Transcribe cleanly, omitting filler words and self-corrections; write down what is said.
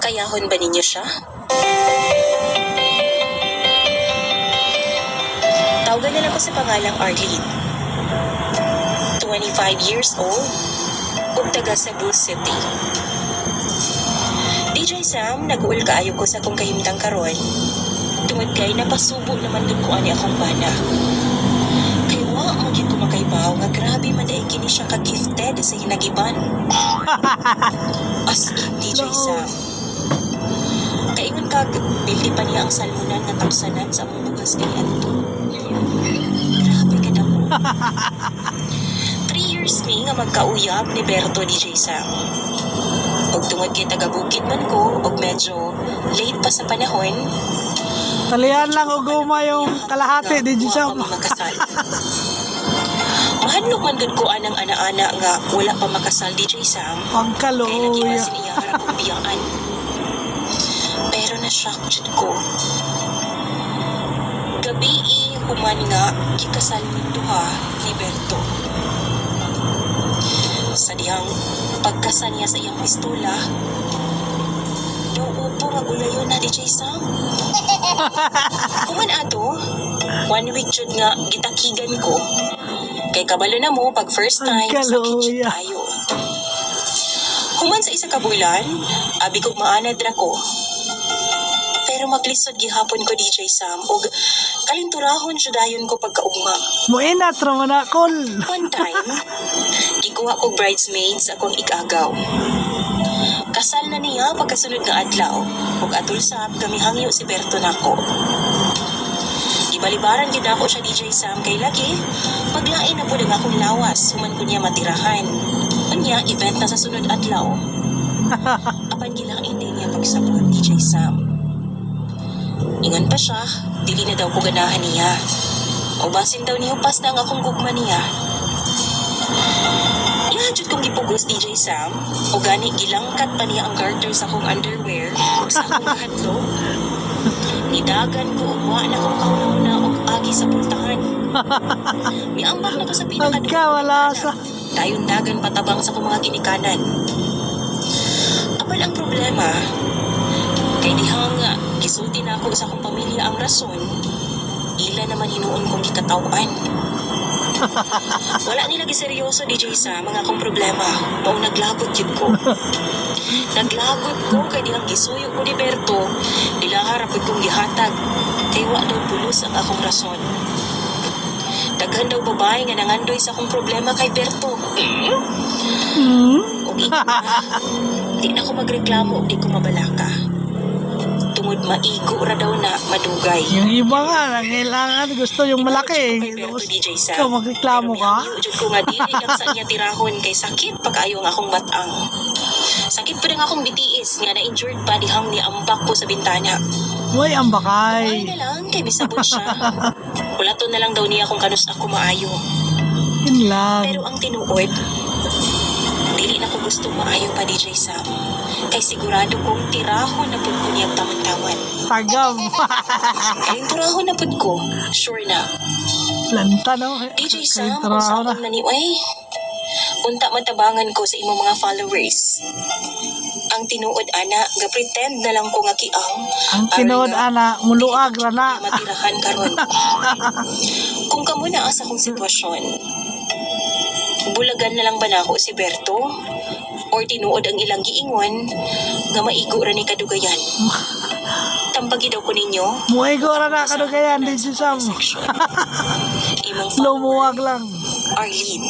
Kayahon ba ninyo siya? Tawagan na lang ko sa pangalang Arlene. 25 years old, ug taga Cebu City. DJ Sam, nag-uul kaayo ko sa akong kahimtang karon. Tungod kay napasubo naman dun ko ani akong bana. Kay wa magyud ko makaibaw nga grabe man dai kini siya ka-gifted sa hinagiban. As in DJ Sam. Kaingon kag bildi pa niya ang salmunan nga tapsanan sa among bugas kay adto. Grabe ka damo. 3 years mi nga magkauyab ni Berto DJ Sam. Og tungod kay taga-bukid man ko og medyo late pa sa panahon. Talian lang o guma yung kalahati, di dyan siya. Mahadlok man gud ko anang ana-ana nga wala pa makasal DJ Sam. Kaya lagi Pagkaluya. na siniya harap ang biyaan. Pero na-shock jud ko. Gabi human nga gikasal ni duha ni Berto. Sa dihang pagkasa niya sa iyang pistola, daw upo nga gulayon na DJ Sam. Human ato, 1 week jud nga gitakigan ko. Kay kabalo na mo pag first time sakit jud Kaluya. tayo. Human sa isa ka bulan, abi kog maanad ra ko. Pero maglisod gihapon ko DJ Sam og kalinturahon jud dayon ko pagkaugma. Muinat raman ako. One time, gikuha kog bridesmaids akong ikagaw. Kasal na niya pagkasunod nga adlaw ug atol sab kami hangyo si Berto nako. Gibalibaran gid ako siya DJ Sam kay lagi maglain na pud ang akong lawas human ko niya matirahan. Unya event na sa sunod adlaw. Apan gilain din niya pagsabot DJ Sam. Ingon pa siya, dili na daw ko ganahan niya. O basin daw niya upas na ang akong gugma niya. Ihadjud kong gipugos DJ Sam, o gani gilangkat pa niya ang garter sa akong underwear o sa akong hadlok. Nidagan ko uwa na kong kauna o agi sa pultahan. Miambak na ko sa Pagkawala sa... dayon dagan patabang sa akong mga ginikanan. Apan ang problema, kay dihang gisulti na ako sa akong pamilya ang rason, ila naman hinuon kong gikatawan. Wala nila giseryoso DJ sa mga akong problema, mao naglagot yun ko. Naglagot ko kay dihang gisuyo ko ni Berto, ilaharap kong gihatag, kay wa daw pulos ang akong rason. Daghan daw babae nga nangandoy sa akong problema kay Berto. O di na ko magreklamo o di ko mabalaka. Tungod maigo ra daw na madugay. Yung iba nga, nangailangan gusto yung malaki. Tapos, ikaw magreklamo ka? Pero ko nga dili lang sa niya tirahon kay sakit pag-ayo nga akong batang. Sakit pa rin akong bitiis nga na-injured pa dihang niambak ko sa bintana. Uy, ang Ay bakay. na lang kay misabot siya. Ulaton na lang daw niya kung kanus ako maayo. Yun lang. Pero ang tinuod, dili na ko gusto maayo pa DJ Sam. Kay sigurado kong tirahon na pud ko niyang taman-taman. Tagam. Kay tirahon na pud ko, sure na. Lanta, no? DJ Sam, Kahit usa taraw na. na ni unta matabangan ko sa imong mga followers. Ang tinuod ana, ga-pretend na lang ko nga kiang. Ang tinood, ana, muluag ra na. Matirahan karon. Kung kamo na sa akong sitwasyon, bulagan na lang ba nako si Berto? Or tinuod ang ilang giingon nga maigo ra ni kadugayan? Tambagi daw ko ninyo. Muigo ra na kadugayan, di si Sam. Imong Lumuwag lang. Arlene.